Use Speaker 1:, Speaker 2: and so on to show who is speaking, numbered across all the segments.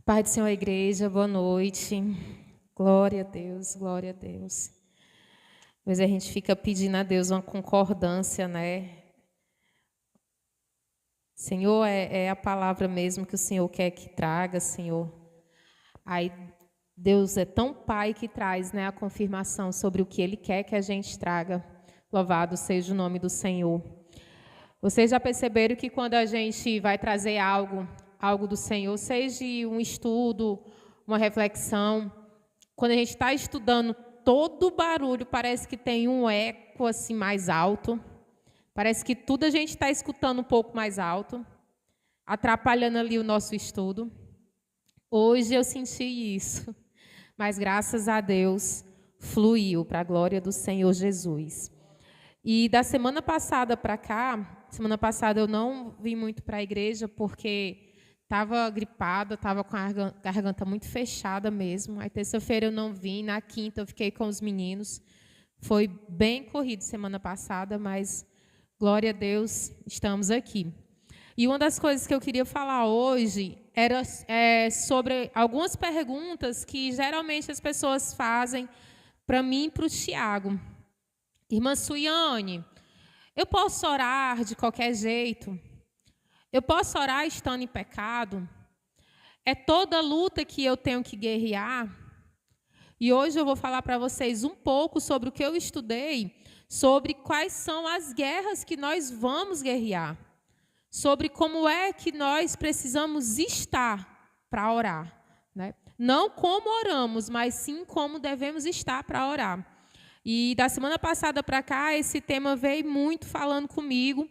Speaker 1: Pai do Senhor, igreja, boa noite. Glória a Deus, glória a Deus. Às vezes a gente fica pedindo a Deus uma concordância, né? Senhor, é a palavra mesmo que o Senhor quer que traga, Senhor. Aí Deus é tão Pai que traz, né, a confirmação sobre o que Ele quer que a gente traga. Louvado seja o nome do Senhor. Vocês já perceberam que quando a gente vai trazer algo do Senhor, seja um estudo, uma reflexão, quando a gente está estudando, todo barulho parece que tem um eco assim mais alto. Parece que tudo a gente está escutando um pouco mais alto, atrapalhando ali o nosso estudo. Hoje eu senti isso, mas graças a Deus fluiu para a glória do Senhor Jesus. E da semana passada para cá, semana passada eu não vim muito para a igreja porque estava gripada, estava com a garganta muito fechada mesmo. Aí terça-feira eu não vim, na quinta eu fiquei com os meninos. Foi bem corrido semana passada, mas glória a Deus, estamos aqui. E uma das coisas que eu queria falar hoje era sobre algumas perguntas que geralmente as pessoas fazem para mim e para o Tiago. Irmã Suiane, eu posso orar de qualquer jeito? Eu posso orar estando em pecado? É toda luta que eu tenho que guerrear? E hoje eu vou falar para vocês um pouco sobre o que eu estudei, sobre quais são as guerras que nós vamos guerrear, sobre como é que nós precisamos estar para orar, né? Não como oramos, mas sim como devemos estar para orar. E da semana passada para cá, esse tema veio muito falando comigo,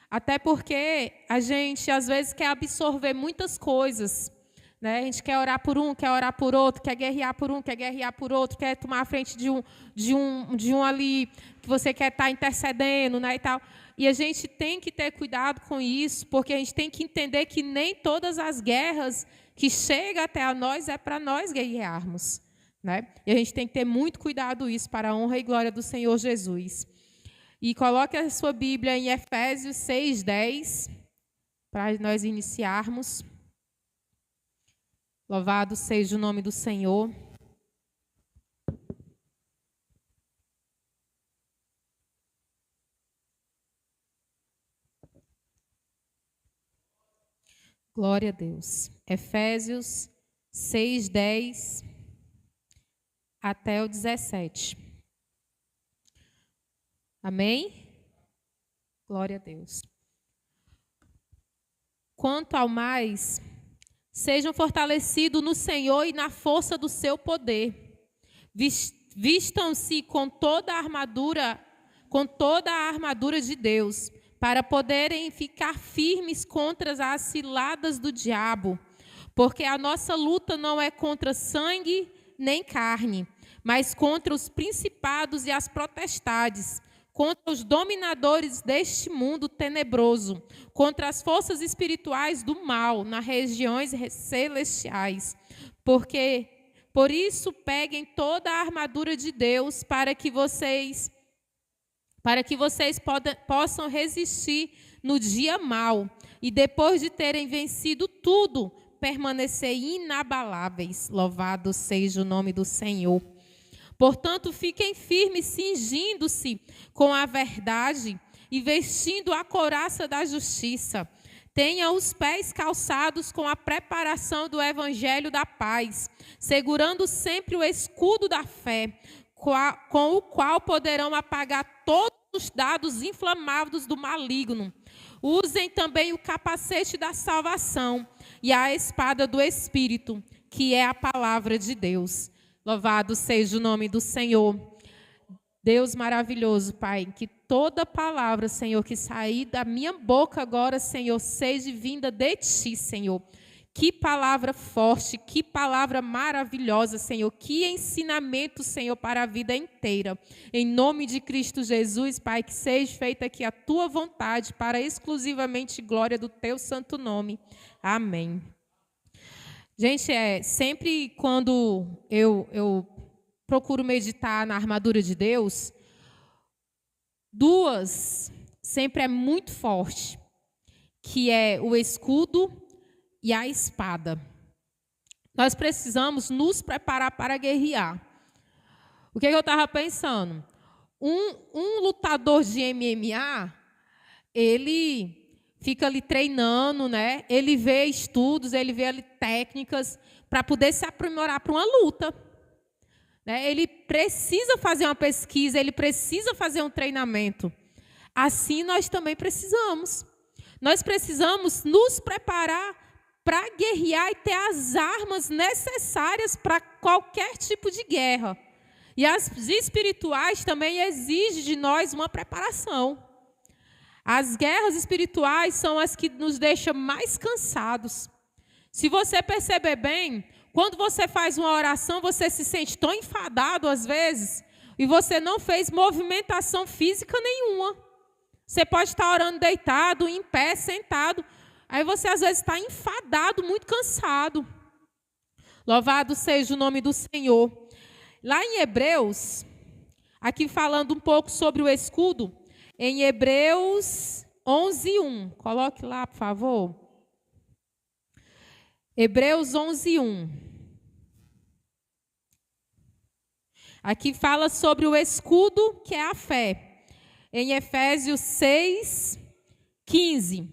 Speaker 1: até porque a gente, às vezes, quer absorver muitas coisas, né? A gente quer orar por um, quer orar por outro, quer guerrear por um, quer guerrear por outro, quer tomar a frente de um ali que você quer estar intercedendo, né, e tal. E a gente tem que ter cuidado com isso, porque a gente tem que entender que nem todas as guerras que chegam até a nós é para nós guerrearmos, né? E a gente tem que ter muito cuidado isso para a honra e glória do Senhor Jesus. E coloque a sua Bíblia em Efésios 6:10, para nós iniciarmos. Louvado seja o nome do Senhor. Glória a Deus. Efésios 6:10 até o 17. Amém? Glória a Deus. Quanto ao mais, sejam fortalecidos no Senhor e na força do seu poder. Vistam-se com toda a armadura de Deus, para poderem ficar firmes contra as ciladas do diabo. Porque a nossa luta não é contra sangue nem carne, mas contra os principados e as potestades, contra os dominadores deste mundo tenebroso, contra as forças espirituais do mal nas regiões celestiais. Por isso, peguem toda a armadura de Deus para que vocês possam resistir no dia mau e, depois de terem vencido tudo, permanecer inabaláveis. Louvado seja o nome do Senhor. Portanto, fiquem firmes, cingindo-se com a verdade e vestindo a couraça da justiça. Tenham os pés calçados com a preparação do evangelho da paz, segurando sempre o escudo da fé, com o qual poderão apagar todos os dados inflamados do maligno. Usem também o capacete da salvação e a espada do Espírito, que é a palavra de Deus. Louvado seja o nome do Senhor. Deus maravilhoso, Pai, que toda palavra, Senhor, que sair da minha boca agora, Senhor, seja vinda de Ti, Senhor. Que palavra forte, que palavra maravilhosa, Senhor. Que ensinamento, Senhor, para a vida inteira. Em nome de Cristo Jesus, Pai, que seja feita aqui a Tua vontade para exclusivamente glória do Teu santo nome. Amém. Gente, sempre quando eu procuro meditar na armadura de Deus, duas sempre é muito forte, que é o escudo e a espada. nós precisamos nos preparar para guerrear. O que eu estava pensando? Um lutador de MMA, ele fica ali treinando, né? Ele vê estudos, ele vê ali técnicas para poder se aprimorar para uma luta. Né? Ele precisa fazer uma pesquisa, ele precisa fazer um treinamento. Assim nós também precisamos. Nós precisamos nos preparar para guerrear e ter as armas necessárias para qualquer tipo de guerra. E as espirituais também exigem de nós uma preparação. As guerras espirituais são as que nos deixam mais cansados. Se você perceber bem, quando você faz uma oração, você se sente tão enfadado às vezes, e você não fez movimentação física nenhuma. Você pode estar orando deitado, em pé, sentado, aí você às vezes está enfadado, muito cansado. Louvado seja o nome do Senhor. Lá em Hebreus, aqui falando um pouco sobre o escudo, em Hebreus 11:1. Coloque lá, por favor. Hebreus 11:1. Aqui fala sobre o escudo, que é a fé. Em Efésios 6:15.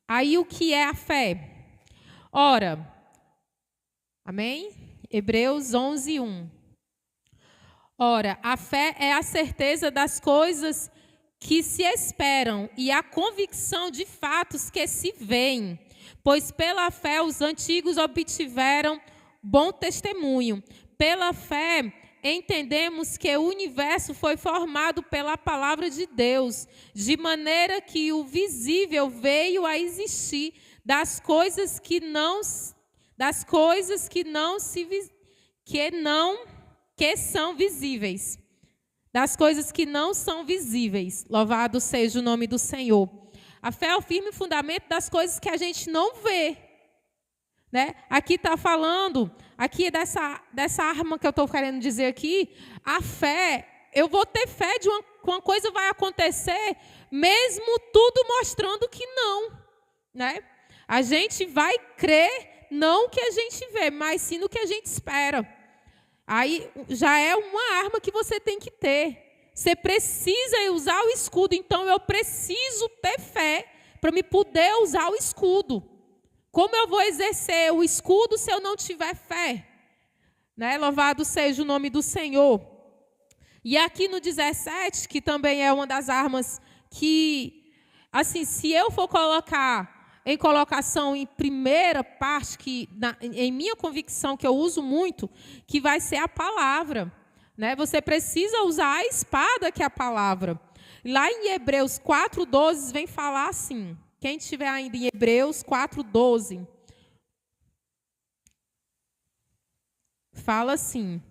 Speaker 1: Aí o que é a fé? Ora, amém? Hebreus 11:1. Ora, a fé é a certeza das coisas que se esperam e a convicção de fatos que se veem, pois pela fé os antigos obtiveram bom testemunho. Pela fé entendemos que o universo foi formado pela palavra de Deus, de maneira que o visível veio a existir das coisas que são visíveis, das coisas que não são visíveis. Louvado seja o nome do Senhor. A fé é o firme fundamento das coisas que a gente não vê. Né? Aqui está falando, aqui dessa arma que eu estou querendo dizer aqui, a fé, eu vou ter fé de uma coisa vai acontecer, mesmo tudo mostrando que não. Né? A gente vai crer, não que a gente vê, mas sim no que a gente espera. Aí já é uma arma que você tem que ter. Você precisa usar o escudo, então eu preciso ter fé para me poder usar o escudo. Como eu vou exercer o escudo se eu não tiver fé? Né? Louvado seja o nome do Senhor. E aqui no 17, que também é uma das armas que, assim, se eu for colocar em colocação em primeira parte, em minha convicção, que eu uso muito, que vai ser a palavra. Né? Você precisa usar a espada, que é a palavra. Lá em Hebreus 4:12, vem falar assim. Quem estiver ainda em Hebreus 4:12, fala assim: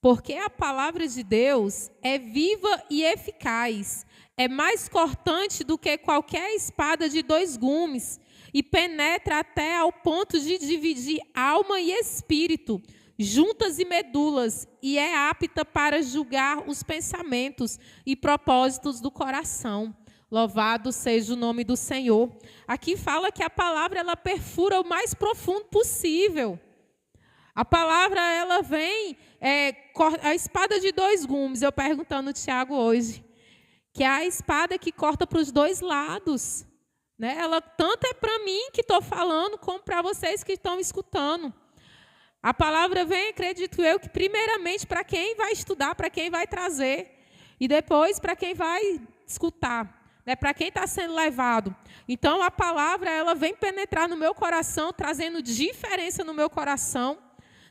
Speaker 1: porque a palavra de Deus é viva e eficaz, é mais cortante do que qualquer espada de 2 gumes e penetra até ao ponto de dividir alma e espírito, juntas e medulas, e é apta para julgar os pensamentos e propósitos do coração. Louvado seja o nome do Senhor. Aqui fala que a palavra ela perfura o mais profundo possível. A palavra ela vem, a espada de 2 gumes, eu perguntando ao Tiago hoje, que é a espada que corta para os 2 lados. Né? Ela tanto é para mim que estou falando, como para vocês que estão escutando. A palavra vem, acredito eu, que primeiramente para quem vai estudar, para quem vai trazer, e depois para quem vai escutar. Né, para quem está sendo levado. Então, a palavra ela vem penetrar no meu coração, trazendo diferença no meu coração,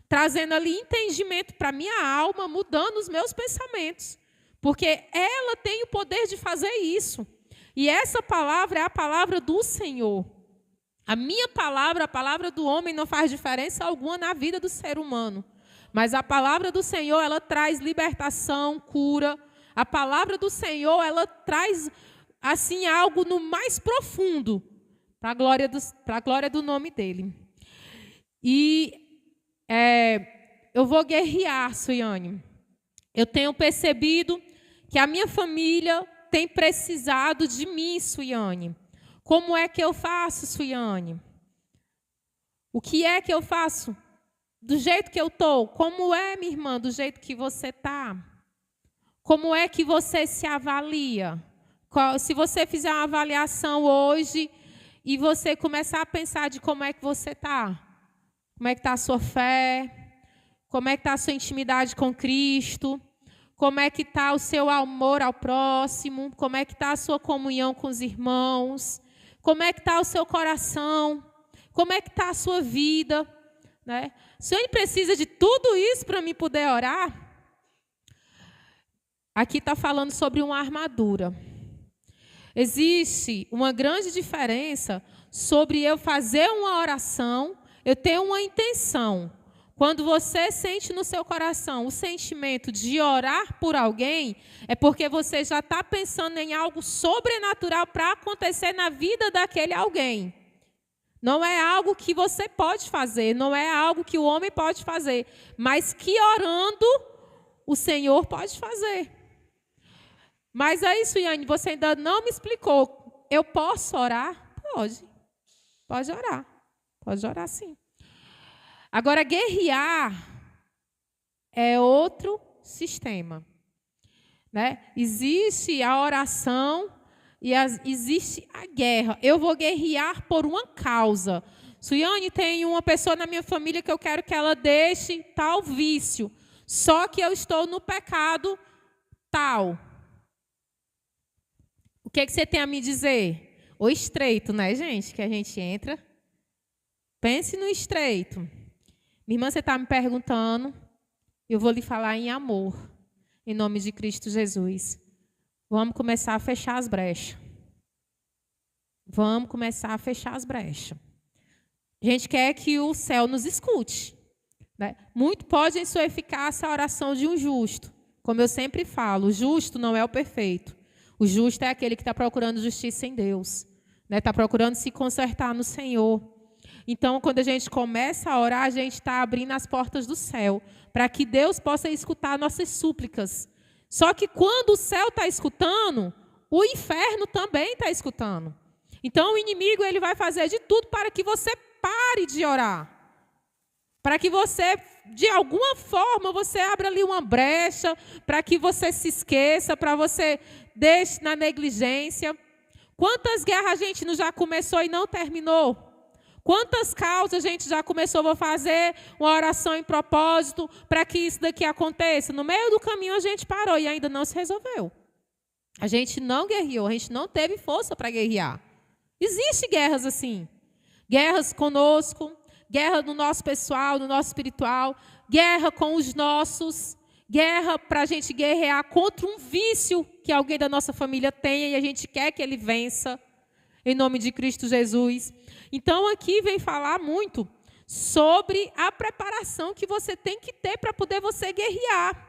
Speaker 1: trazendo ali entendimento para a minha alma, mudando os meus pensamentos. Porque ela tem o poder de fazer isso. E essa palavra é a palavra do Senhor. A minha palavra, a palavra do homem, não faz diferença alguma na vida do ser humano. Mas a palavra do Senhor, ela traz libertação, cura. A palavra do Senhor, ela traz assim, algo no mais profundo, para a glória do nome dele. E eu vou guerrear, Suiane. Eu tenho percebido que a minha família tem precisado de mim, Suiane. Como é que eu faço, Suiane? O que é que eu faço? Do jeito que eu estou? Como é, minha irmã, do jeito que você está? Como é que você se avalia? Se você fizer uma avaliação hoje e você começar a pensar de como é que você está, como é que está a sua fé, como é que está a sua intimidade com Cristo, como é que está o seu amor ao próximo, como é que está a sua comunhão com os irmãos, como é que está o seu coração, como é que está a sua vida, né? O Senhor precisa de tudo isso para me poder orar? Aqui está falando sobre uma armadura. Existe uma grande diferença sobre eu fazer uma oração, eu ter uma intenção. Quando você sente no seu coração o sentimento de orar por alguém, é porque você já está pensando em algo sobrenatural para acontecer na vida daquele alguém. Não é algo que você pode fazer, não é algo que o homem pode fazer, mas que orando o Senhor pode fazer. Mas é isso, Yane, você ainda não me explicou. Eu posso orar? Pode. Pode orar. Pode orar, sim. Agora, guerrear é outro sistema, né? Existe a oração e existe a guerra. Eu vou guerrear por uma causa. Suiane, tem uma pessoa na minha família que eu quero que ela deixe tal vício. Só que eu estou no pecado tal. O que você tem a me dizer? O estreito, né, gente? Que a gente entra. Pense no estreito. Minha irmã, você está me perguntando. Eu vou lhe falar em amor. Em nome de Cristo Jesus. Vamos começar a fechar as brechas. Vamos começar a fechar as brechas. A gente quer que o céu nos escute, né? Muito pode em sua eficácia a oração de um justo. Como eu sempre falo, o justo não é o perfeito. O justo é aquele que está procurando justiça em Deus, né? Está procurando se consertar no Senhor. Então, quando a gente começa a orar, a gente está abrindo as portas do céu, para que Deus possa escutar nossas súplicas. Só que quando o céu está escutando, o inferno também está escutando. Então, o inimigo ele vai fazer de tudo para que você pare de orar. Para que você, de alguma forma, você abra ali uma brecha, para que você se esqueça, para você deixe na negligência. Quantas guerras a gente não já começou e não terminou? Quantas causas a gente já começou, vou fazer uma oração em propósito para que isso daqui aconteça. No meio do caminho a gente parou e ainda não se resolveu. A gente não guerreou, a gente não teve força para guerrear. Existem guerras assim. Guerras conosco, guerra no nosso pessoal, no nosso espiritual, guerra com os nossos, guerra para a gente guerrear contra um vício que alguém da nossa família tenha e a gente quer que ele vença, em nome de Cristo Jesus. Então, aqui vem falar muito sobre a preparação que você tem que ter para poder você guerrear.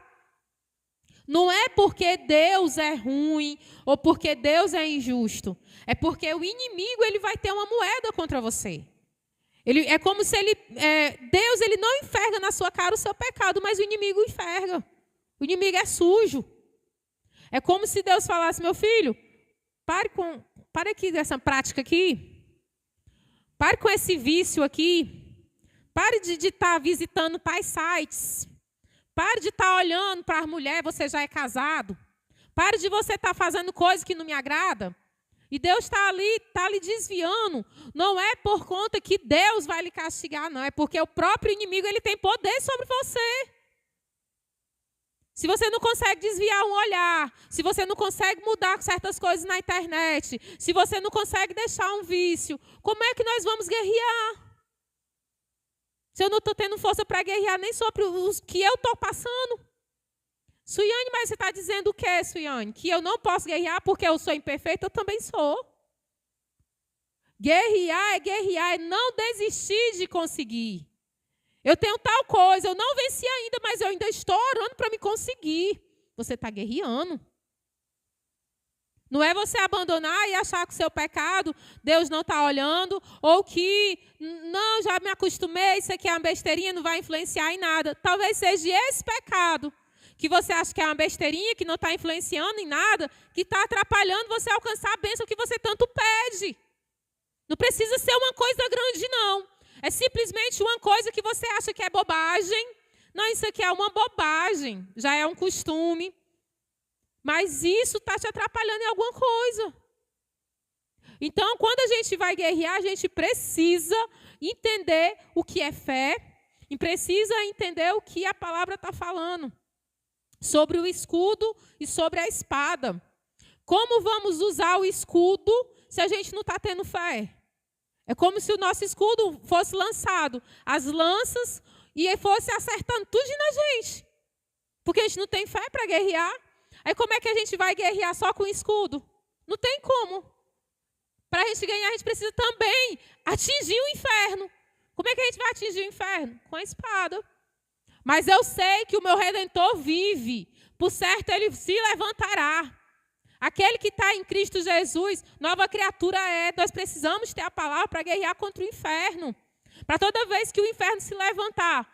Speaker 1: Não é porque Deus é ruim ou porque Deus é injusto. É porque o inimigo ele vai ter uma moeda contra você. É como se Deus ele não enxerga na sua cara o seu pecado, mas o inimigo enxerga. O inimigo é sujo. É como se Deus falasse, meu filho, pare aqui dessa prática aqui. Pare com esse vício aqui. Pare de estar visitando tais sites. Pare de estar olhando para as mulheres, você já é casado. Pare de você estar fazendo coisas que não me agrada. E Deus está lhe desviando. Não é por conta que Deus vai lhe castigar, não. É porque o próprio inimigo ele tem poder sobre você. Se você não consegue desviar um olhar, se você não consegue mudar certas coisas na internet, se você não consegue deixar um vício, como é que nós vamos guerrear? Se eu não estou tendo força para guerrear nem sobre os que eu estou passando. Suiane, mas você está dizendo o quê, Suiane? Que eu não posso guerrear porque eu sou imperfeita? Eu também sou. Guerrear, é não desistir de conseguir. Eu tenho tal coisa, eu não venci ainda, mas eu ainda estou orando para me conseguir. Você está guerreando. Não é você abandonar e achar que o seu pecado, Deus não está olhando, ou que, não, já me acostumei, isso aqui é uma besteirinha, não vai influenciar em nada. Talvez seja esse pecado, que você acha que é uma besteirinha, que não está influenciando em nada, que está atrapalhando você alcançar a bênção que você tanto pede. Não precisa ser uma coisa grande, não. É simplesmente uma coisa que você acha que é bobagem. Não, isso aqui é uma bobagem, já é um costume. Mas isso está te atrapalhando em alguma coisa. Então, quando a gente vai guerrear, a gente precisa entender o que é fé e precisa entender o que a palavra está falando sobre o escudo e sobre a espada. Como vamos usar o escudo se a gente não está tendo fé? É como se o nosso escudo fosse lançado, as lanças, e fosse acertando tudo na gente. Porque a gente não tem fé para guerrear. Aí como é que a gente vai guerrear só com escudo? Não tem como. Para a gente ganhar, a gente precisa também atingir o inferno. Como é que a gente vai atingir o inferno? Com a espada. Mas eu sei que o meu Redentor vive. Por certo, ele se levantará. Aquele que está em Cristo Jesus, nova criatura é. Nós precisamos ter a palavra para guerrear contra o inferno. Para toda vez que o inferno se levantar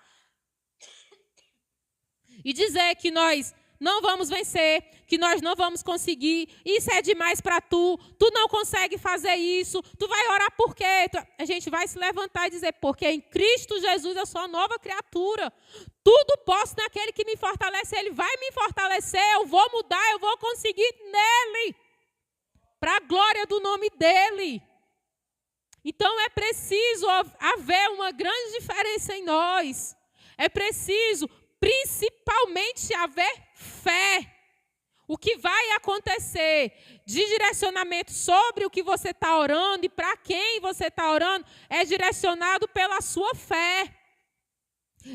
Speaker 1: e dizer que nós não vamos vencer, que nós não vamos conseguir, isso é demais para tu não consegue fazer isso, tu vai orar por quê? A gente vai se levantar e dizer, porque em Cristo Jesus eu sou uma nova criatura, tudo posso naquele que me fortalece, ele vai me fortalecer, eu vou mudar, eu vou conseguir nele, para a glória do nome dele. Então é preciso haver uma grande diferença em nós, é preciso principalmente haver fé. O que vai acontecer de direcionamento sobre o que você está orando e para quem você está orando é direcionado pela sua fé.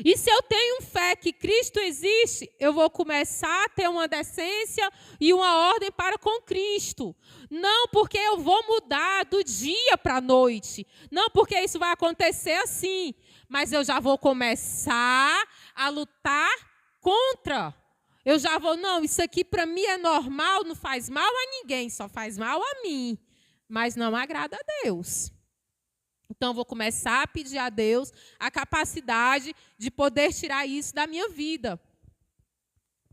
Speaker 1: E se eu tenho fé que Cristo existe, eu vou começar a ter uma decência e uma ordem para com Cristo. Não porque eu vou mudar do dia para a noite. Não porque isso vai acontecer assim. Mas eu já vou começar a lutar contra. Eu já vou, não, isso aqui para mim é normal, não faz mal a ninguém, só faz mal a mim. Mas não agrada a Deus. Então, vou começar a pedir a Deus a capacidade de poder tirar isso da minha vida.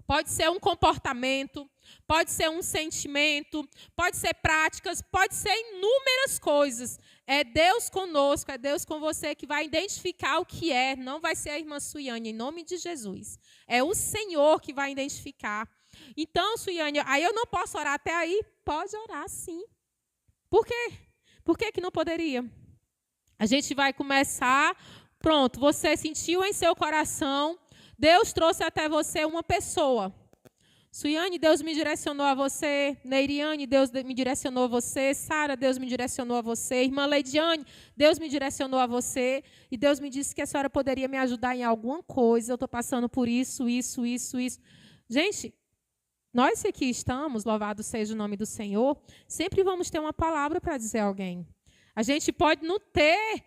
Speaker 1: Pode ser um comportamento, pode ser um sentimento, pode ser práticas, pode ser inúmeras coisas. É Deus conosco, é Deus com você que vai identificar o que é. Não vai ser a irmã Suiane, em nome de Jesus. É o Senhor que vai identificar. Então, Suiane, aí eu não posso orar até aí? Pode orar, sim. Por quê? Por que não poderia? A gente vai começar, pronto, você sentiu em seu coração, Deus trouxe até você uma pessoa. Suiane, Deus me direcionou a você. Neiriane, Deus me direcionou a você. Sara, Deus me direcionou a você. Irmã Leidiane, Deus me direcionou a você. E Deus me disse que a senhora poderia me ajudar em alguma coisa. Eu estou passando por isso. Gente, nós que aqui estamos, louvado seja o nome do Senhor, sempre vamos ter uma palavra para dizer a alguém. A gente pode não ter,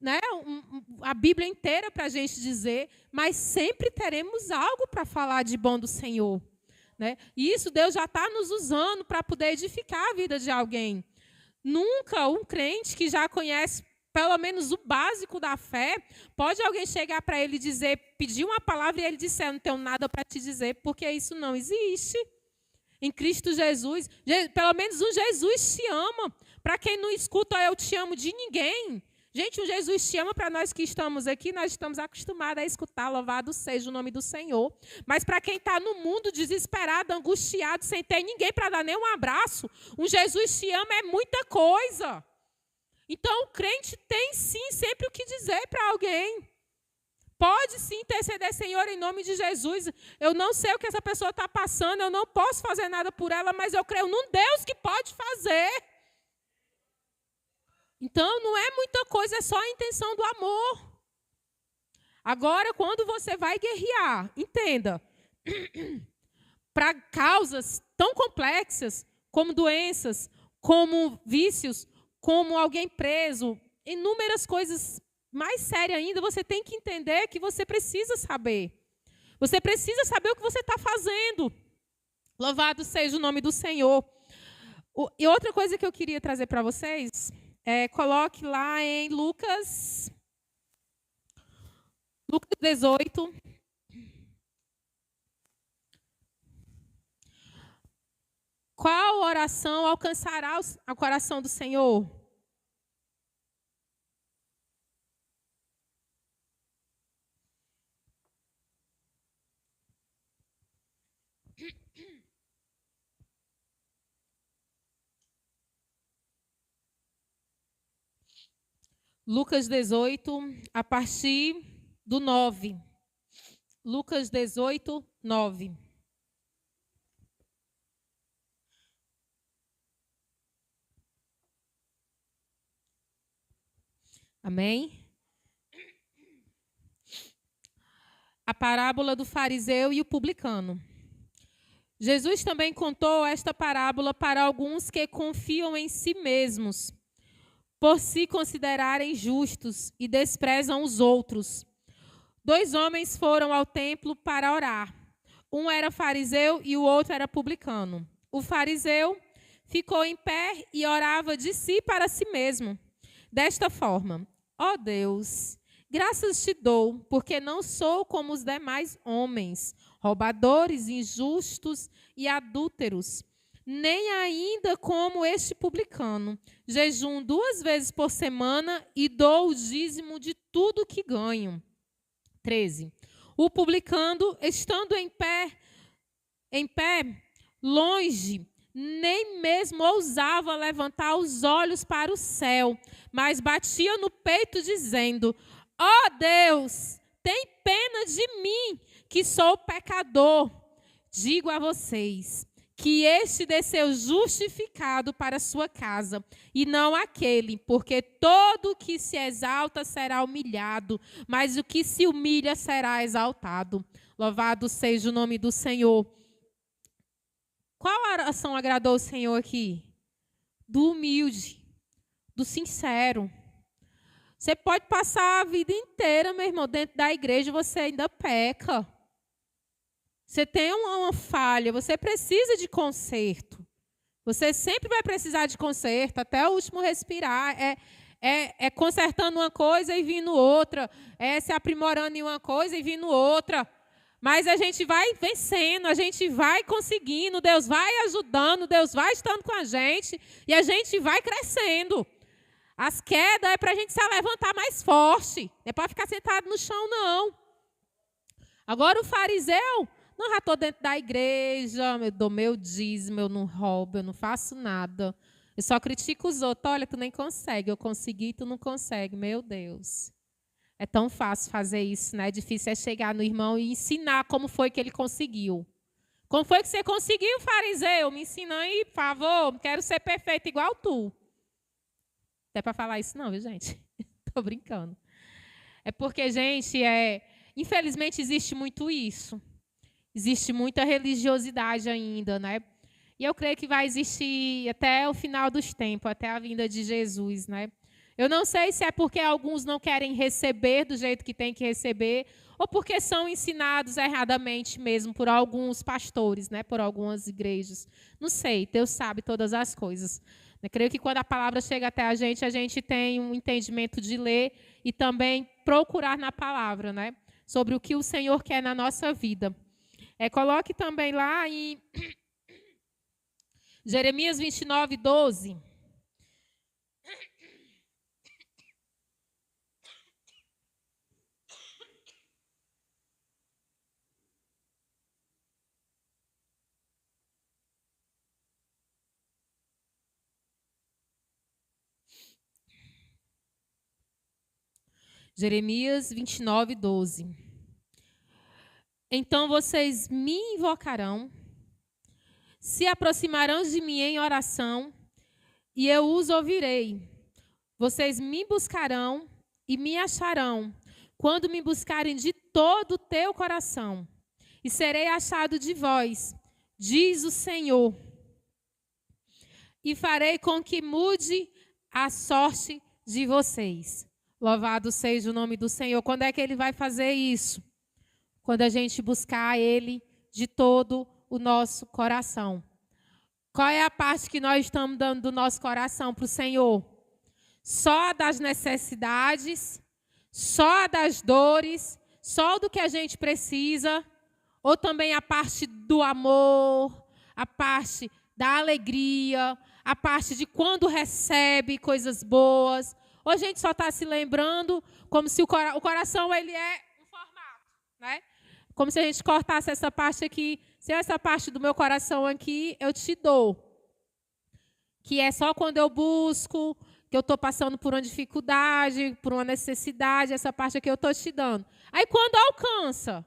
Speaker 1: né, a Bíblia inteira para a gente dizer, mas sempre teremos algo para falar de bom do Senhor. Né? E isso Deus já está nos usando para poder edificar a vida de alguém. Nunca um crente que já conhece pelo menos o básico da fé, pode alguém chegar para ele e dizer, pedir uma palavra e ele disser, não tenho nada para te dizer, porque isso não existe. Em Cristo Jesus, pelo menos um Jesus te ama. Para quem não escuta, eu te amo de ninguém. Gente, um Jesus te ama para nós que estamos aqui, nós estamos acostumados a escutar, louvado seja o nome do Senhor. Mas para quem está no mundo desesperado, angustiado, sem ter ninguém para dar nem um abraço, um Jesus te ama é muita coisa. Então o crente tem sim sempre o que dizer para alguém. Pode sim interceder, Senhor, em nome de Jesus. Eu não sei o que essa pessoa está passando, eu não posso fazer nada por ela, mas eu creio num Deus que pode fazer. Então, não é muita coisa, é só a intenção do amor. Agora, quando você vai guerrear, entenda, para causas tão complexas, como doenças, como vícios, como alguém preso, inúmeras coisas mais sérias ainda, você tem que entender que você precisa saber. Você precisa saber o que você está fazendo. Louvado seja o nome do Senhor. E outra coisa que eu queria trazer para vocês... coloque lá em Lucas 18. Qual oração alcançará o coração do Senhor? Lucas 18, a partir do 9. Lucas 18, 9. Amém? A parábola do fariseu e o publicano. Jesus também contou esta parábola para alguns que confiam em si mesmos, por se considerarem justos e desprezam os outros. 2 homens foram ao templo para orar. Um era fariseu e o outro era publicano. O fariseu ficou em pé e orava de si para si mesmo, desta forma: ó Deus, graças te dou, porque não sou como os demais homens, roubadores, injustos e adúlteros, nem ainda como este publicano. Jejum 2 vezes por semana e dou o dízimo de tudo que ganho. 13. O publicano, estando em pé, longe, nem mesmo ousava levantar os olhos para o céu, mas batia no peito, dizendo: ó Deus, tem pena de mim, que sou pecador. Digo a vocês que este desceu justificado para a sua casa, e não aquele, porque todo o que se exalta será humilhado, mas o que se humilha será exaltado. Louvado seja o nome do Senhor. Qual oração agradou o Senhor aqui? Do humilde, do sincero. Você pode passar a vida inteira, meu irmão, dentro da igreja, você ainda peca. Você tem uma falha, você precisa de conserto. Você sempre vai precisar de conserto, até o último respirar. É consertando uma coisa e vindo outra. É se aprimorando em uma coisa e vindo outra. Mas a gente vai vencendo, a gente vai conseguindo, Deus vai ajudando, Deus vai estando com a gente e a gente vai crescendo. As quedas é para a gente se levantar mais forte. Não é para ficar sentado no chão, não. Agora o fariseu... Não, já estou dentro da igreja, eu dou meu dízimo, eu não roubo, eu não faço nada. Eu só critico os outros. Olha, tu nem consegue, eu consegui, tu não consegue. Meu Deus. É tão fácil fazer isso, né? Difícil é chegar no irmão e ensinar como foi que ele conseguiu. Como foi que você conseguiu, fariseu? Me ensina aí, por favor. Quero ser perfeito igual tu. Não é para falar isso não, viu, gente? Estou brincando. É porque, gente, infelizmente existe muito isso. Existe muita religiosidade ainda, né? E eu creio que vai existir até o final dos tempos, até a vinda de Jesus, né? Eu não sei se é porque alguns não querem receber do jeito que tem que receber, ou porque são ensinados erradamente mesmo por alguns pastores, né? Por algumas igrejas. Não sei, Deus sabe todas as coisas. Eu creio que quando a palavra chega até a gente tem um entendimento de ler e também procurar na palavra, né? Sobre o que o Senhor quer na nossa vida. Coloque também lá em Jeremias 29, 12. Jeremias 29, 12. Então vocês me invocarão, se aproximarão de mim em oração, e eu os ouvirei. Vocês me buscarão e me acharão, quando me buscarem de todo o teu coração. E serei achado de vós, diz o Senhor. E farei com que mude a sorte de vocês. Louvado seja o nome do Senhor. Quando é que Ele vai fazer isso? Quando a gente buscar Ele de todo o nosso coração. Qual é a parte que nós estamos dando do nosso coração para o Senhor? Só das necessidades, só das dores, só do que a gente precisa, ou também a parte do amor, a parte da alegria, a parte de quando recebe coisas boas, ou a gente só está se lembrando como se o coração ele é um formato, né? Como se a gente cortasse essa parte aqui. Se essa parte do meu coração aqui, eu te dou. Que é só quando eu busco, que eu estou passando por uma dificuldade, por uma necessidade, essa parte aqui eu estou te dando. Aí quando alcança,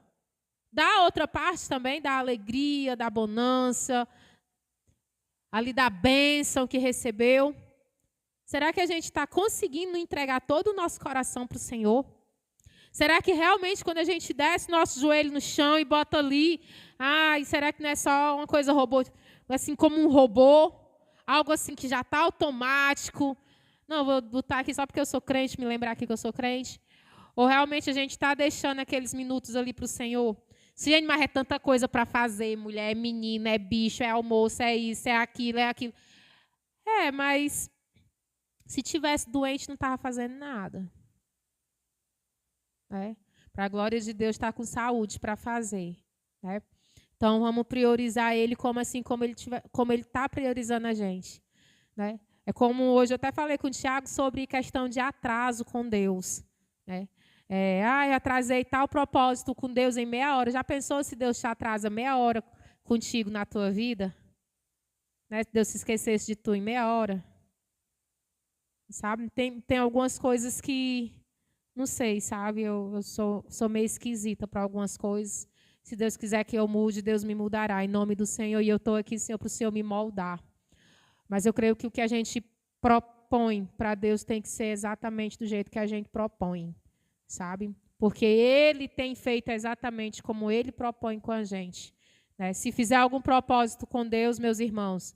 Speaker 1: dá a outra parte também, da alegria, da bonança, ali da bênção que recebeu. Será que a gente está conseguindo entregar todo o nosso coração para o Senhor? Será que realmente quando a gente desce nosso joelho no chão e bota ali, será que não é só uma coisa robô, assim como um robô, algo assim que já está automático? Não, vou botar aqui só porque eu sou crente, me lembrar aqui que eu sou crente. Ou realmente a gente está deixando aqueles minutos ali para o Senhor? Se gente, mas é tanta coisa para fazer, mulher, é menina, é bicho, é almoço, é isso, é aquilo, é aquilo. Mas se tivesse doente não estava fazendo nada. Para a glória de Deus estar com saúde para fazer. Então, vamos priorizar Ele como Ele está priorizando a gente. É como hoje eu até falei com o Tiago sobre questão de atraso com Deus. Eu atrasei tal propósito com Deus em meia hora. Já pensou se Deus te atrasa meia hora contigo na tua vida? Se Deus se esquecesse de tu em meia hora? Sabe? Tem algumas coisas que... Não sei, sabe? Eu sou meio esquisita para algumas coisas. Se Deus quiser que eu mude, Deus me mudará. Em nome do Senhor. E eu estou aqui, Senhor, para o Senhor me moldar. Mas eu creio que o que a gente propõe para Deus tem que ser exatamente do jeito que a gente propõe. Sabe? Porque Ele tem feito exatamente como Ele propõe com a gente. Se fizer algum propósito com Deus, meus irmãos,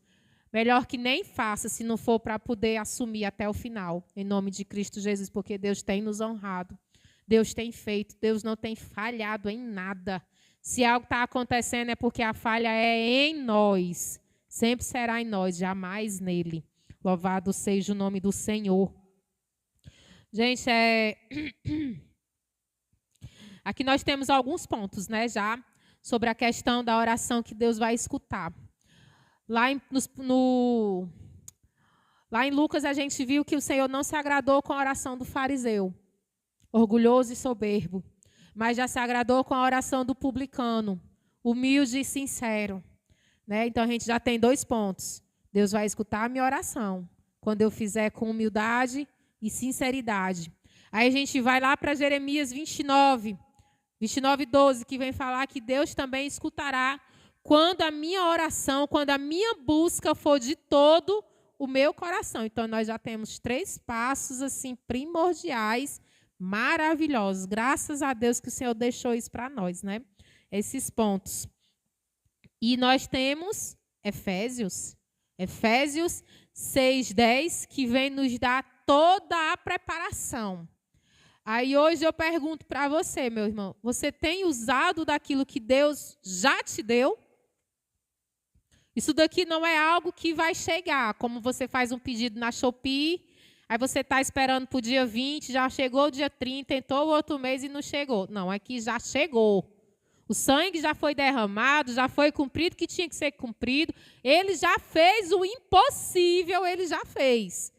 Speaker 1: melhor que nem faça, se não for para poder assumir até o final, em nome de Cristo Jesus, porque Deus tem nos honrado, Deus tem feito, Deus não tem falhado em nada. Se algo está acontecendo é porque a falha é em nós, sempre será em nós, jamais nele. Louvado seja o nome do Senhor. Gente, aqui nós temos alguns pontos, já, sobre a questão da oração que Deus vai escutar. Lá em Lucas, a gente viu que o Senhor não se agradou com a oração do fariseu, orgulhoso e soberbo, mas já se agradou com a oração do publicano, humilde e sincero. Então, a gente já tem 2 pontos. Deus vai escutar a minha oração, quando eu fizer com humildade e sinceridade. Aí a gente vai lá para Jeremias 29:12, que vem falar que Deus também escutará quando a minha oração, quando a minha busca for de todo o meu coração. Então, nós já temos 3 passos assim primordiais, maravilhosos. Graças a Deus que o Senhor deixou isso para nós, Esses pontos. E nós temos Efésios 6:10, que vem nos dar toda a preparação. Aí hoje eu pergunto para você, meu irmão, você tem usado daquilo que Deus já te deu? Isso daqui não é algo que vai chegar, como você faz um pedido na Shopee, aí você está esperando para o dia 20, já chegou o dia 30, tentou o outro mês e não chegou. Não, aqui já chegou. O sangue já foi derramado, já foi cumprido o que tinha que ser cumprido. Ele já fez o impossível, ele já fez.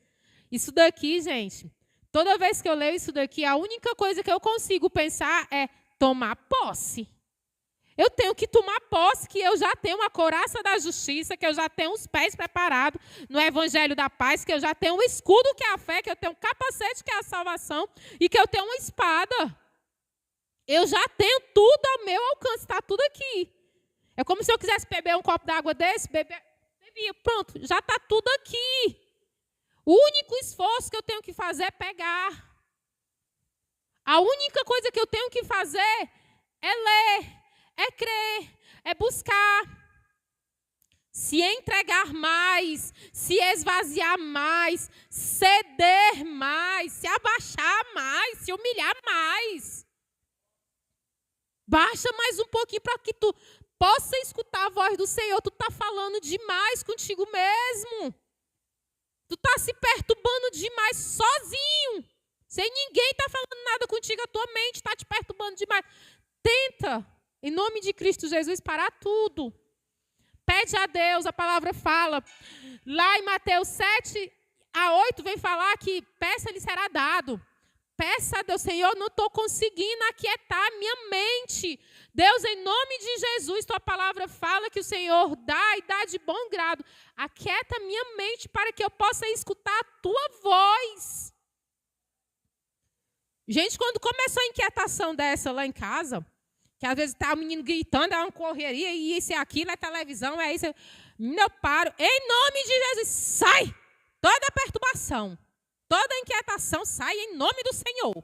Speaker 1: Isso daqui, gente, toda vez que eu leio isso daqui, a única coisa que eu consigo pensar é tomar posse. Eu tenho que tomar posse que eu já tenho uma couraça da justiça, que eu já tenho os pés preparados no evangelho da paz, que eu já tenho um escudo que é a fé, que eu tenho um capacete que é a salvação e que eu tenho uma espada. Eu já tenho tudo ao meu alcance, está tudo aqui. É como se eu quisesse beber um copo d'água desse, bebia, pronto, já está tudo aqui. O único esforço que eu tenho que fazer é pegar. A única coisa que eu tenho que fazer é ler, é crer, é buscar, se entregar mais, se esvaziar mais, ceder mais, se abaixar mais, se humilhar mais. Baixa mais um pouquinho para que tu possa escutar a voz do Senhor. Tu está falando demais contigo mesmo. Tu está se perturbando demais sozinho. Sem ninguém estar falando nada contigo, a tua mente está te perturbando demais. Tenta, em nome de Cristo Jesus, parar tudo. Pede a Deus, a palavra fala. Lá em Mateus 7-8 vem falar que peça, lhe será dado. Peça a Deus, Senhor, não estou conseguindo aquietar a minha mente. Deus, em nome de Jesus, tua palavra fala que o Senhor dá e dá de bom grado. Aquieta minha mente para que eu possa escutar a tua voz. Gente, quando começou a inquietação dessa lá em casa, que às vezes está o menino gritando, é uma correria, e isso é aquilo, é televisão, é isso. Eu paro, em nome de Jesus, sai! Toda perturbação, toda inquietação sai em nome do Senhor.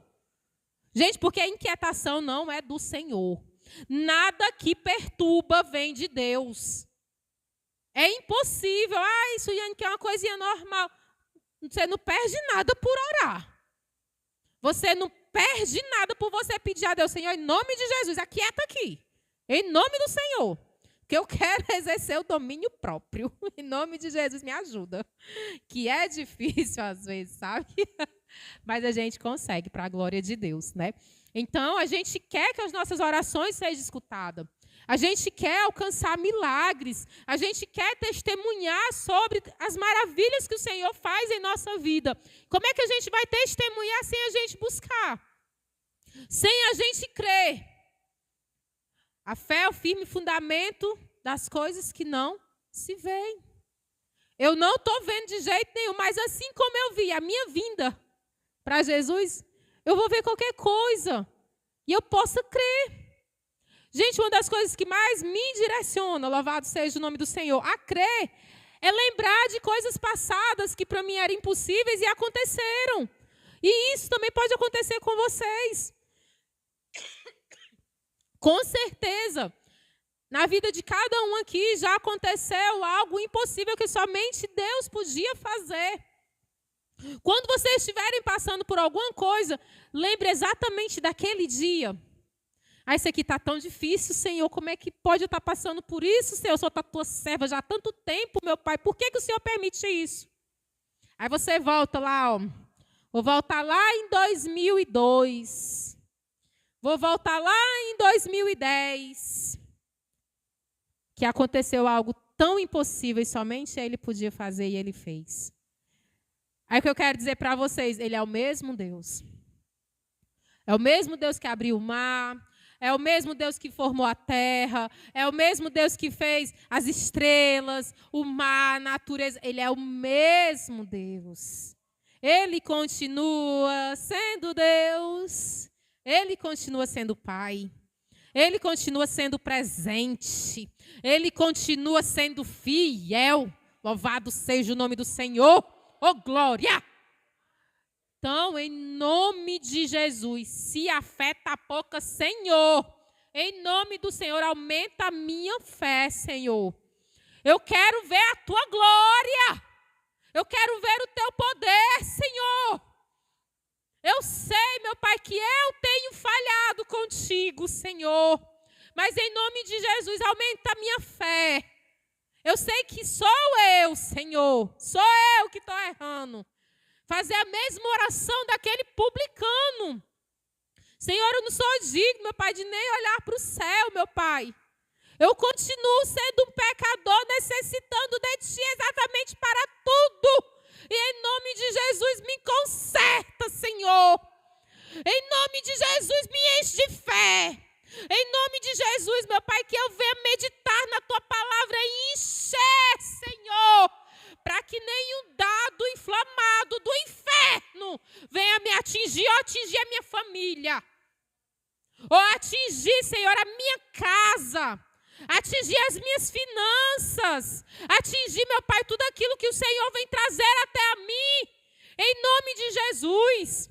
Speaker 1: Gente, porque a inquietação não é do Senhor. Nada que perturba vem de Deus. É impossível. Isso, Yane, que é uma coisinha normal. Você não perde nada por orar. Você não perde nada por você pedir a Deus, Senhor, em nome de Jesus, aquieta aqui. Em nome do Senhor. Que eu quero exercer o domínio próprio. Em nome de Jesus, me ajuda. Que é difícil às vezes, sabe? Mas a gente consegue, para a glória de Deus, né? Então, a gente quer que as nossas orações sejam escutadas. A gente quer alcançar milagres. A gente quer testemunhar sobre as maravilhas que o Senhor faz em nossa vida. Como é que a gente vai testemunhar sem a gente buscar? Sem a gente crer? A fé é o firme fundamento das coisas que não se veem. Eu não estou vendo de jeito nenhum, mas assim como eu vi a minha vinda para Jesus, eu vou ver qualquer coisa e eu posso crer. Gente, uma das coisas que mais me direciona, louvado seja o nome do Senhor, a crer, é lembrar de coisas passadas que para mim eram impossíveis e aconteceram. E isso também pode acontecer com vocês. Com certeza, na vida de cada um aqui já aconteceu algo impossível que somente Deus podia fazer. Quando vocês estiverem passando por alguma coisa, lembre exatamente daquele dia. Isso aqui está tão difícil, Senhor, como é que pode eu estar passando por isso, Senhor? Eu sou a tua serva já há tanto tempo, meu Pai, por que o Senhor permite isso? Aí você volta lá, vou voltar lá em 2002. Vou voltar lá em 2010, que aconteceu algo tão impossível e somente Ele podia fazer e Ele fez. Aí o que eu quero dizer para vocês, Ele é o mesmo Deus. É o mesmo Deus que abriu o mar, é o mesmo Deus que formou a terra, é o mesmo Deus que fez as estrelas, o mar, a natureza. Ele é o mesmo Deus. Ele continua sendo Deus. Ele continua sendo Pai. Ele continua sendo presente. Ele continua sendo fiel. Louvado seja o nome do Senhor. Oh, glória! Então, em nome de Jesus, se a fé está pouca, Senhor, em nome do Senhor, aumenta a minha fé, Senhor. Eu quero ver a tua glória. Eu quero ver o teu poder, Senhor. Eu sei, meu Pai, que eu tenho falhado contigo, Senhor. Mas em nome de Jesus, aumenta a minha fé. Eu sei que sou eu, Senhor. Sou eu que estou errando. Fazer a mesma oração daquele publicano. Senhor, eu não sou digno, meu Pai, de nem olhar para o céu, meu Pai. Eu continuo sendo um pecador, necessitando de Ti exatamente para tudo. E em nome de Jesus, me conserta, Senhor. Em nome de Jesus, me enche de fé. Em nome de Jesus, meu Pai, que eu venha meditar na Tua palavra e encher, Senhor, para que nenhum dado inflamado do inferno venha me atingir ou atingir a minha família. Ou atingir, Senhor, a minha casa. Atingir as minhas finanças. Atingir, meu Pai, tudo aquilo que o Senhor vem trazer até a mim. Em nome de Jesus.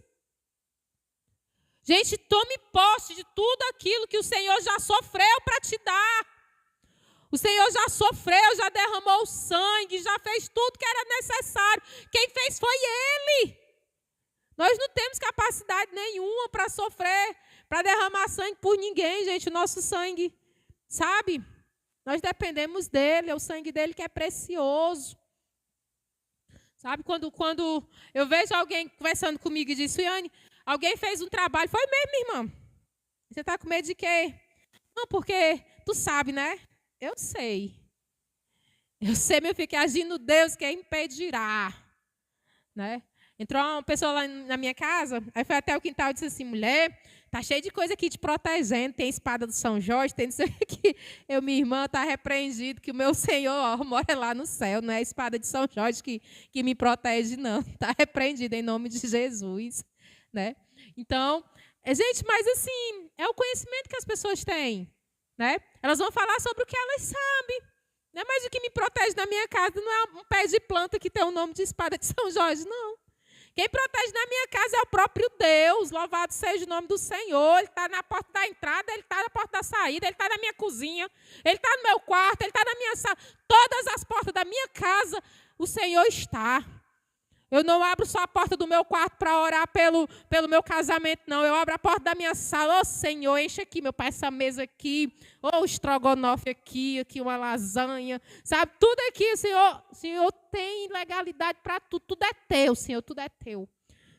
Speaker 1: Gente, tome posse de tudo aquilo que o Senhor já sofreu para te dar. O Senhor já sofreu, já derramou o sangue, já fez tudo que era necessário. Quem fez foi Ele. Nós não temos capacidade nenhuma para sofrer, para derramar sangue por ninguém, gente. O nosso sangue, sabe? Nós dependemos dele, é o sangue dele que é precioso. Sabe, quando eu vejo alguém conversando comigo e diz, Suiane, alguém fez um trabalho. Foi mesmo, irmã? Você está com medo de quê? Não, porque tu sabe, né? Eu sei. Eu sei, meu filho, que agindo Deus quem impedirá. Né? Entrou uma pessoa lá na minha casa, aí foi até o quintal e disse assim, mulher, Tá cheio de coisa aqui te protegendo. Tem espada do São Jorge, tem não sei o que. Minha irmã, está repreendido que o meu Senhor mora lá no céu. Não é a espada de São Jorge que me protege, não. Está repreendido em nome de Jesus. Né? Então, gente, mas assim, é o conhecimento que as pessoas têm. Né? Elas vão falar sobre o que elas sabem. Né? Mas o que me protege na minha casa não é um pé de planta que tem o nome de espada de São Jorge, não. Quem protege na minha casa é o próprio Deus. Louvado seja o nome do Senhor. Ele está na porta da entrada, Ele está na porta da saída, Ele está na minha cozinha, Ele está no meu quarto, Ele está na minha sala. Todas as portas da minha casa, o Senhor está. Eu não abro só a porta do meu quarto para orar pelo meu casamento, não. Eu abro a porta da minha sala. Ô, Senhor, enche aqui, meu pai, essa mesa aqui. Ô, estrogonofe aqui uma lasanha. Sabe, tudo aqui, Senhor tem legalidade para tudo. Tudo é teu, Senhor, tudo é teu.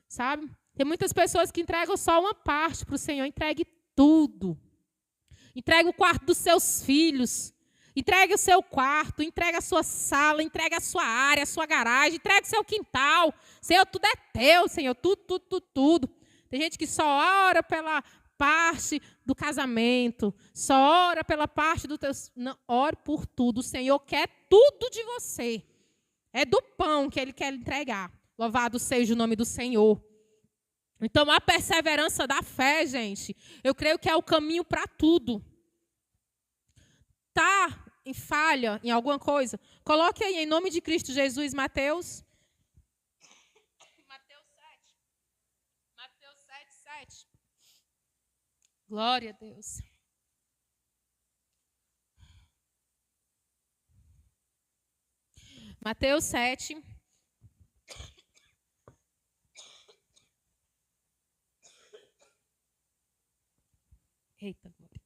Speaker 1: Sabe? Tem muitas pessoas que entregam só uma parte para o Senhor. Entregue tudo. Entregue o quarto dos seus filhos. Entregue o seu quarto, entregue a sua sala, entregue a sua área, a sua garagem, entregue o seu quintal. Senhor, tudo é teu, Senhor, tudo. Tem gente que só ora pela parte do casamento, só ora pela parte do teu... Não, ore por tudo. O Senhor quer tudo de você. É do pão que Ele quer entregar. Louvado seja o nome do Senhor. Então, a perseverança da fé, gente, eu creio que é o caminho para tudo. Está em falha em alguma coisa? Coloque aí, em nome de Cristo Jesus, Mateus 7. Glória a Deus. Mateus 7. Eita, glória.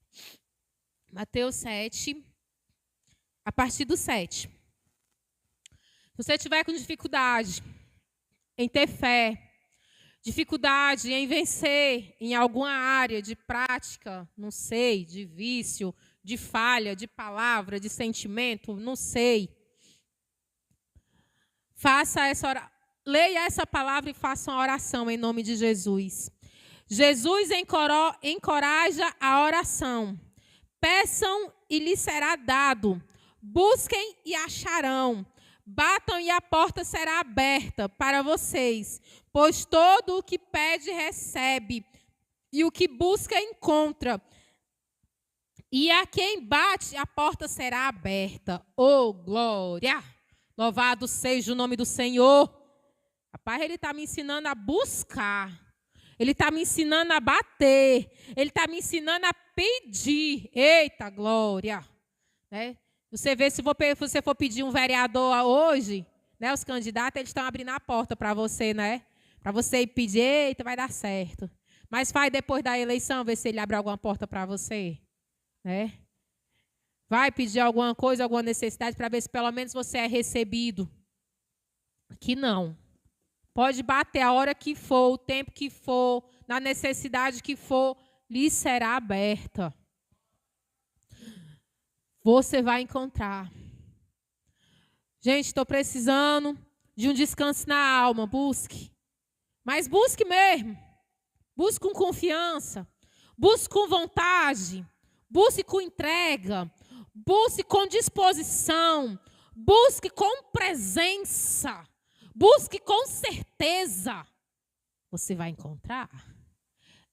Speaker 1: Mateus 7, a partir do 7. Se você tiver com dificuldade em ter fé, dificuldade em vencer em alguma área de prática, não sei, de vício, de falha, de palavra, de sentimento, não sei. Leia essa palavra e faça uma oração em nome de Jesus. Jesus encoraja a oração. Peçam e lhes será dado. Busquem e acharão. Batam e a porta será aberta para vocês. Pois todo o que pede recebe. E o que busca encontra. E a quem bate a porta será aberta. Oh, glória! Louvado seja o nome do Senhor. Rapaz, Ele está me ensinando a buscar. Ele está me ensinando a bater. Ele está me ensinando a pedir. Eita, glória. Né? Você vê, se você for pedir um vereador hoje, né, os candidatos, eles estão abrindo a porta para você, né? Para você ir pedir, eita, vai dar certo. Mas vai depois da eleição, ver se ele abre alguma porta para você. Né? Vai pedir alguma coisa, alguma necessidade, para ver se pelo menos você é recebido. Aqui não. Pode bater a hora que for, o tempo que for, na necessidade que for, lhe será aberta. Você vai encontrar. Gente, estou precisando de um descanso na alma. Busque. Mas busque mesmo. Busque com confiança. Busque com vontade. Busque com entrega. Busque com disposição. Busque com presença. Busque com certeza. Você vai encontrar.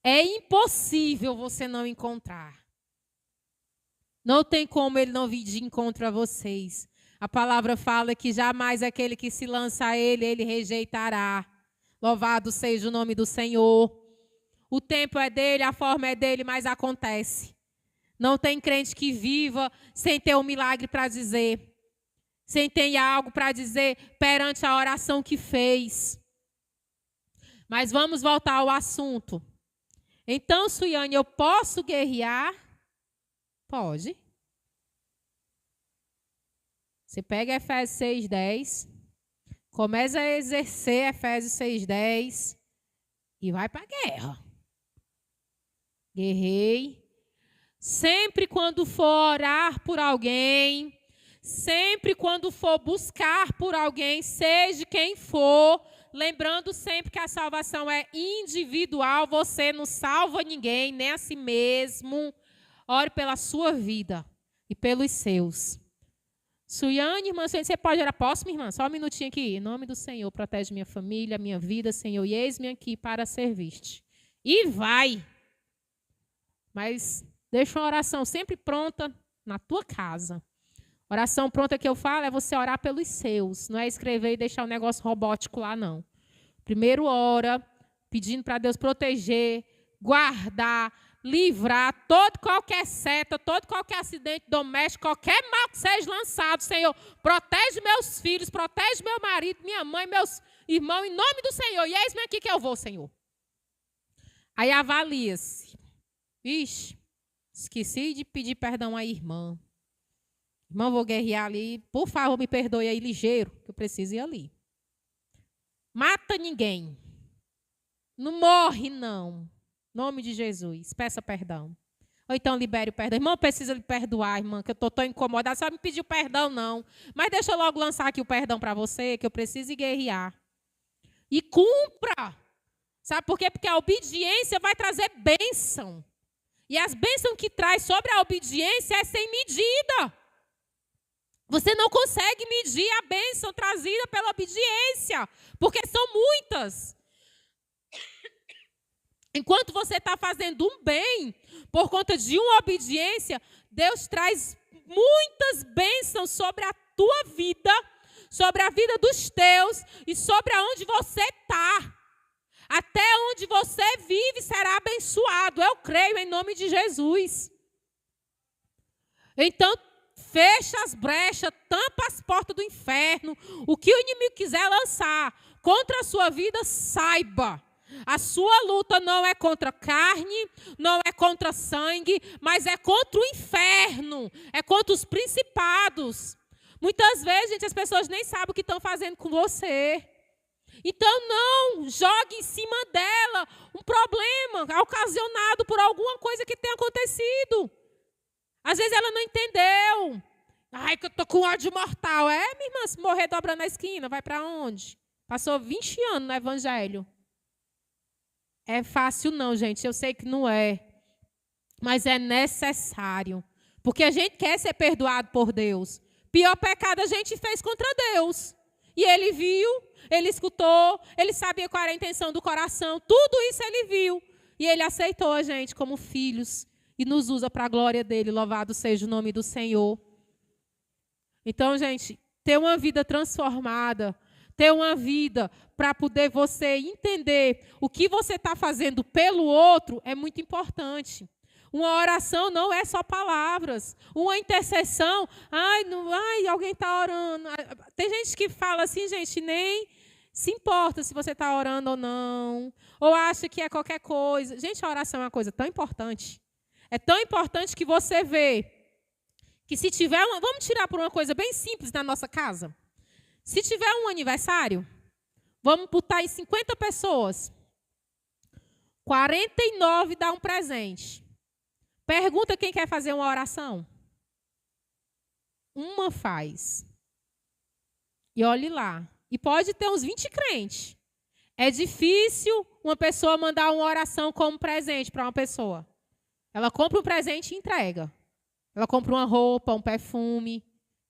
Speaker 1: É impossível você não encontrar. Não tem como Ele não vir de encontro a vocês. A palavra fala que jamais aquele que se lança a Ele rejeitará. Louvado seja o nome do Senhor. O tempo é dele, a forma é dele, mas acontece. Não tem crente que viva sem ter um milagre para dizer. Sem ter algo para dizer perante a oração que fez. Mas vamos voltar ao assunto. Então, Suiane, eu posso guerrear? Pode. Você pega Efésios 6:10, começa a exercer Efésios 6:10 e vai para a guerra. Guerrei. Sempre quando for orar por alguém, sempre quando for buscar por alguém, seja quem for, lembrando sempre que a salvação é individual, você não salva ninguém, nem a si mesmo. Ore pela sua vida e pelos seus. Suiane, irmã, você pode orar? Posso, minha irmã? Só um minutinho aqui. Em nome do Senhor, protege minha família, minha vida, Senhor, e eis-me aqui para servir-te. E vai. Mas deixa uma oração sempre pronta na tua casa. Oração pronta que eu falo é você orar pelos seus. Não é escrever e deixar um negócio robótico lá, não. Primeiro ora, pedindo para Deus proteger, guardar, livrar qualquer seta, qualquer acidente doméstico, qualquer mal que seja lançado, Senhor. Protege meus filhos, protege meu marido, minha mãe, meus irmãos, em nome do Senhor. E eis-me aqui que eu vou, Senhor. Aí avalia-se. Ixi, esqueci de pedir perdão à irmã. Irmão, vou guerrear ali. Por favor, me perdoe aí ligeiro, que eu preciso ir ali. Mata ninguém. Não morre, não. Em nome de Jesus, peça perdão. Ou então libere o perdão. Irmão, precisa lhe perdoar, irmã, que eu estou tão incomodada. Só me pediu perdão, não. Mas deixa eu logo lançar aqui o perdão para você, que eu preciso ir guerrear. E cumpra. Sabe por quê? Porque a obediência vai trazer bênção. E as bênçãos que traz sobre a obediência é sem medida. Você não consegue medir a bênção trazida pela obediência, porque são muitas. Enquanto você está fazendo um bem, por conta de uma obediência, Deus traz muitas bênçãos sobre a tua vida, sobre a vida dos teus e sobre aonde você está. Até onde você vive será abençoado. Eu creio em nome de Jesus. Então, fecha as brechas, tampa as portas do inferno. O que o inimigo quiser lançar contra a sua vida, saiba. A sua luta não é contra carne, não é contra sangue, mas é contra o inferno, é contra os principados. Muitas vezes, gente, as pessoas nem sabem o que estão fazendo com você. Então, não jogue em cima dela um problema ocasionado por alguma coisa que tenha acontecido. Às vezes ela não entendeu. Ai, que eu estou com ódio mortal. É, minha irmã, se morrer dobrando a esquina, vai para onde? Passou 20 anos no evangelho. É fácil não, gente. Eu sei que não é. Mas é necessário. Porque a gente quer ser perdoado por Deus. Pior pecado a gente fez contra Deus. E ele viu, ele escutou, ele sabia qual era a intenção do coração. Tudo isso ele viu. E ele aceitou a gente como filhos. E nos usa para a glória dele. Louvado seja o nome do Senhor. Então, gente, ter uma vida transformada, ter uma vida para poder você entender o que você está fazendo pelo outro é muito importante. Uma oração não é só palavras. Uma intercessão, alguém está orando. Tem gente que fala assim, gente, nem se importa se você está orando ou não. Ou acha que é qualquer coisa. Gente, a oração é uma coisa tão importante. É tão importante que você vê que se tiver vamos tirar por uma coisa bem simples na nossa casa. Se tiver um aniversário, vamos botar em 50 pessoas. 49 dá um presente. Pergunta quem quer fazer uma oração. Uma faz. E olhe lá. E pode ter uns 20 crentes. É difícil uma pessoa mandar uma oração como presente para uma pessoa. Ela compra um presente e entrega. Ela compra uma roupa, um perfume.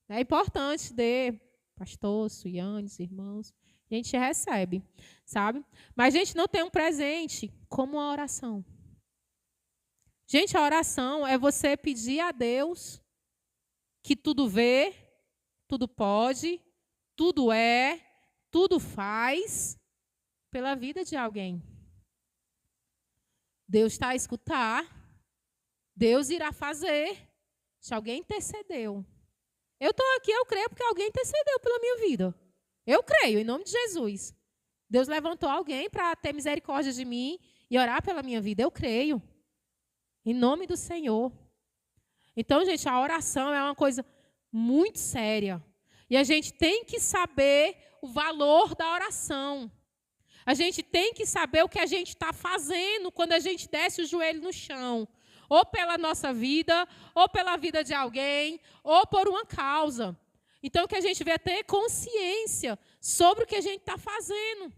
Speaker 1: É importante pastor, Suianes, irmãos. A gente recebe, sabe? Mas a gente não tem um presente como uma oração. Gente, a oração é você pedir a Deus que tudo vê, tudo pode, tudo é, tudo faz pela vida de alguém. Deus está a escutar, Deus irá fazer. Se alguém intercedeu. Eu estou aqui, eu creio, porque alguém intercedeu pela minha vida. Eu creio, em nome de Jesus. Deus levantou alguém para ter misericórdia de mim e orar pela minha vida. Eu creio. Em nome do Senhor. Então, gente, a oração é uma coisa muito séria. E a gente tem que saber o valor da oração. A gente tem que saber o que a gente está fazendo quando a gente desce o joelho no chão. Ou pela nossa vida, ou pela vida de alguém, ou por uma causa. Então, que a gente venha ter consciência sobre o que a gente está fazendo.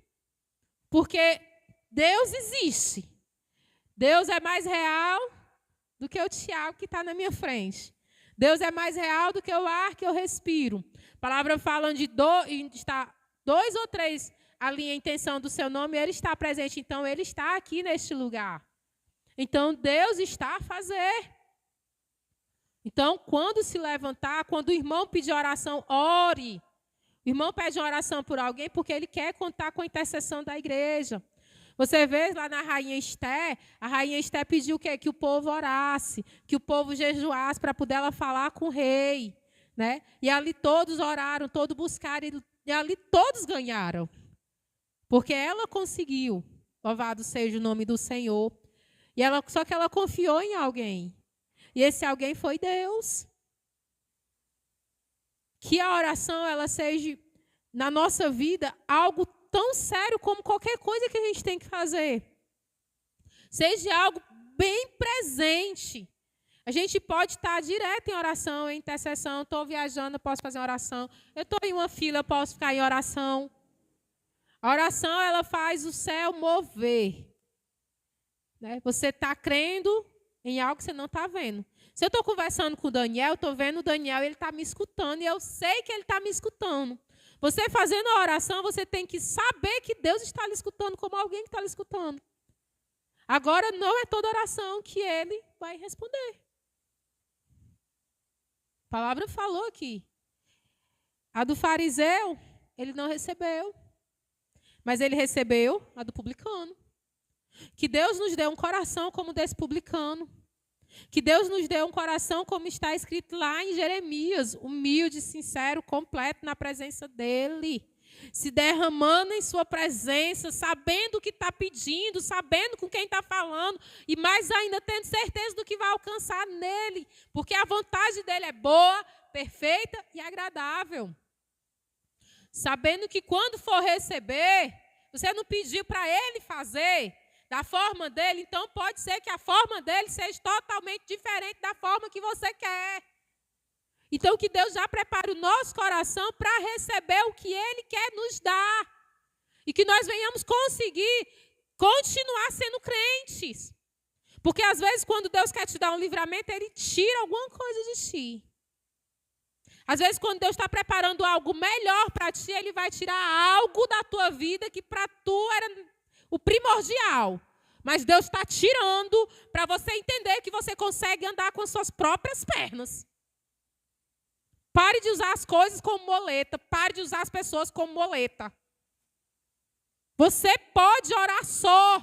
Speaker 1: Porque Deus existe. Deus é mais real do que o Tiago que está na minha frente. Deus é mais real do que o ar que eu respiro. A palavra fala de está 2 ou 3 ali em intenção do seu nome, ele está presente. Então, ele está aqui neste lugar. Então, Deus está a fazer. Então, quando se levantar, quando o irmão pedir oração, ore. O irmão pede uma oração por alguém porque ele quer contar com a intercessão da igreja. Você vê lá na rainha Esté, a rainha Esté pediu o quê? Que o povo orasse, que o povo jejuasse para poder ela falar com o rei. Né? E ali todos oraram, todos buscaram, e ali todos ganharam. Porque ela conseguiu, louvado seja o nome do Senhor. Só que ela confiou em alguém. E esse alguém foi Deus. Que a oração ela seja, na nossa vida, algo tão sério como qualquer coisa que a gente tem que fazer. Seja algo bem presente. A gente pode estar direto em oração, em intercessão. Estou viajando, eu posso fazer uma oração. Eu estou em uma fila, eu posso ficar em oração. A oração, ela faz o céu mover. Né? Você está crendo em algo que você não está vendo. Se eu estou conversando com o Daniel, estou vendo o Daniel, ele está me escutando, e eu sei que ele está me escutando. Você fazendo a oração, você tem que saber que Deus está lhe escutando como alguém que está lhe escutando. Agora, não é toda oração que ele vai responder. A palavra falou aqui. A do fariseu, ele não recebeu. Mas ele recebeu a do publicano. Que Deus nos dê um coração como desse publicano. Que Deus nos dê um coração como está escrito lá em Jeremias, humilde, sincero, completo na presença dele. Se derramando em sua presença, sabendo o que está pedindo, sabendo com quem está falando, e mais ainda tendo certeza do que vai alcançar nele, porque a vontade dele é boa, perfeita e agradável. Sabendo que quando for receber, você não pediu para ele fazer da forma dele, então pode ser que a forma dele seja totalmente diferente da forma que você quer. Então, que Deus já prepare o nosso coração para receber o que Ele quer nos dar. E que nós venhamos conseguir continuar sendo crentes. Porque, às vezes, quando Deus quer te dar um livramento, Ele tira alguma coisa de ti. Às vezes, quando Deus está preparando algo melhor para ti, Ele vai tirar algo da tua vida que para tu era o primordial. Mas Deus está tirando para você entender que você consegue andar com as suas próprias pernas. Pare de usar as coisas como muleta. Pare de usar as pessoas como muleta. Você pode orar só.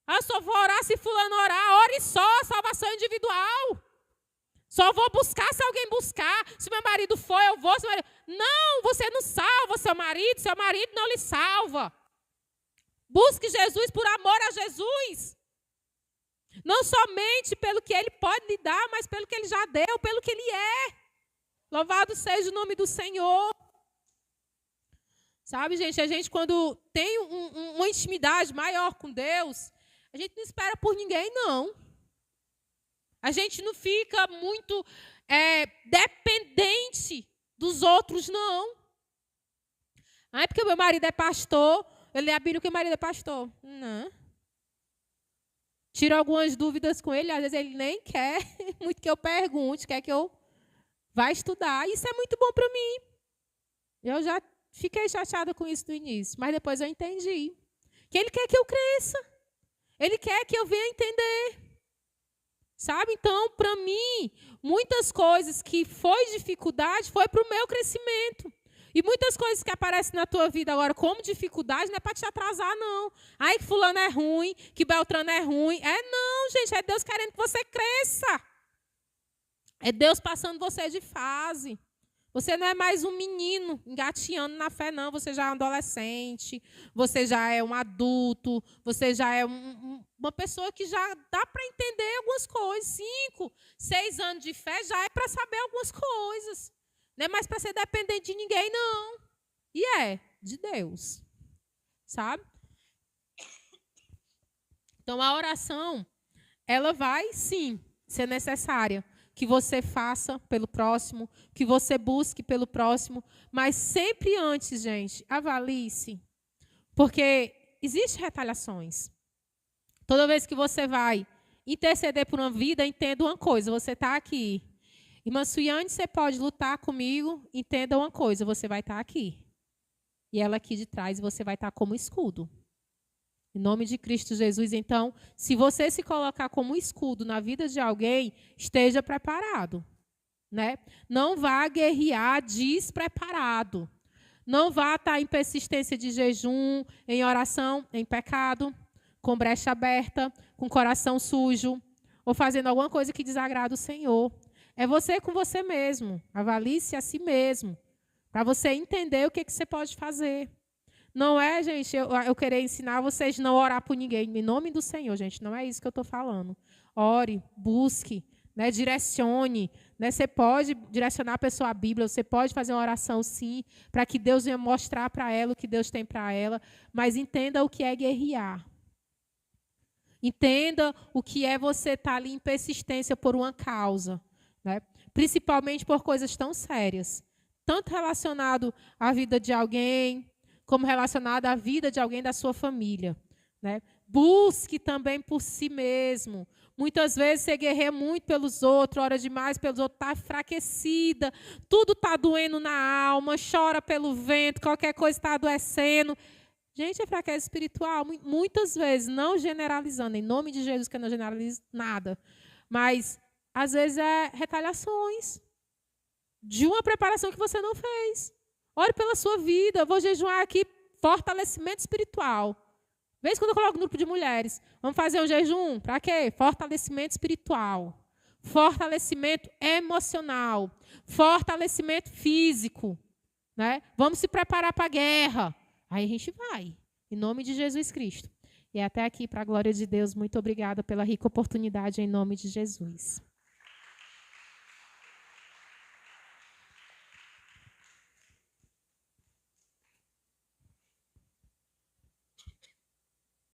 Speaker 1: Eu só vou orar se fulano orar. Ore só, salvação individual. Só vou buscar se alguém buscar. Se meu marido for, eu vou. Não, você não salva seu marido não lhe salva. Busque Jesus por amor a Jesus. Não somente pelo que Ele pode lhe dar, mas pelo que Ele já deu, pelo que Ele é. Louvado seja o nome do Senhor. Sabe, gente, a gente quando tem uma intimidade maior com Deus, a gente não espera por ninguém, não. A gente não fica muito dependente dos outros, não. Ah, é porque meu marido é pastor, eu leio a Bíblia porque o marido é pastor. Não. Tiro algumas dúvidas com ele, às vezes ele nem quer muito que eu pergunte, quer que eu vá estudar. Isso é muito bom para mim. Eu já fiquei chateada com isso no início, mas depois eu entendi. Que ele quer que eu cresça. Ele quer que eu venha entender. Sabe? Então, para mim, muitas coisas que foi dificuldade foi para o meu crescimento. E muitas coisas que aparecem na tua vida agora como dificuldade não é para te atrasar, não. Ai, que fulano é ruim, que Beltrano é ruim. Não, gente, é Deus querendo que você cresça. É Deus passando você de fase. Você não é mais um menino engateando na fé, não. Você já é um adolescente, você já é um adulto, você já é uma pessoa que já dá para entender algumas coisas. 5, 6 anos de fé já é para saber algumas coisas. Não é mais para ser dependente de ninguém, não. E é de Deus. Sabe? Então, a oração, ela vai, sim, ser necessária. Que você faça pelo próximo, que você busque pelo próximo. Mas sempre antes, gente, avalie-se. Porque existem retaliações. Toda vez que você vai interceder por uma vida, entenda uma coisa, você está aqui. Irmã Suiane, você pode lutar comigo, entenda uma coisa, você vai estar aqui. E ela aqui de trás, você vai estar como escudo. Em nome de Cristo Jesus, então, se você se colocar como escudo na vida de alguém, esteja preparado. Né? Não vá guerrear despreparado. Não vá estar em persistência de jejum, em oração, em pecado, com brecha aberta, com coração sujo, ou fazendo alguma coisa que desagrada o Senhor. É você com você mesmo. Avalie-se a si mesmo, para você entender o que você pode fazer. Não é, gente, eu querer ensinar vocês não orar por ninguém. Em nome do Senhor, gente, não é isso que eu estou falando. Ore, busque, né, direcione. Né, você pode direcionar a pessoa à Bíblia, você pode fazer uma oração, sim, para que Deus venha mostrar para ela o que Deus tem para ela, mas entenda o que é guerrear. Entenda o que é você estar ali em persistência por uma causa, né? Principalmente por coisas tão sérias, tanto relacionado à vida de alguém, como relacionado à vida de alguém da sua família, né? Busque também por si mesmo. Muitas vezes você guerreia muito pelos outros, ora demais pelos outros, está enfraquecida, tudo está doendo na alma, chora pelo vento, qualquer coisa está adoecendo. Gente, é fraqueza espiritual, muitas vezes, não generalizando, em nome de Jesus que eu não generalizo nada, mas às vezes é retaliações de uma preparação que você não fez. Ore pela sua vida, eu vou jejuar aqui, fortalecimento espiritual. Vez quando eu coloco um grupo de mulheres, vamos fazer um jejum, para quê? Fortalecimento espiritual, fortalecimento emocional, fortalecimento físico, né? Vamos se preparar para a guerra. Aí a gente vai, em nome de Jesus Cristo. E até aqui, para a glória de Deus, muito obrigada pela rica oportunidade, em nome de Jesus.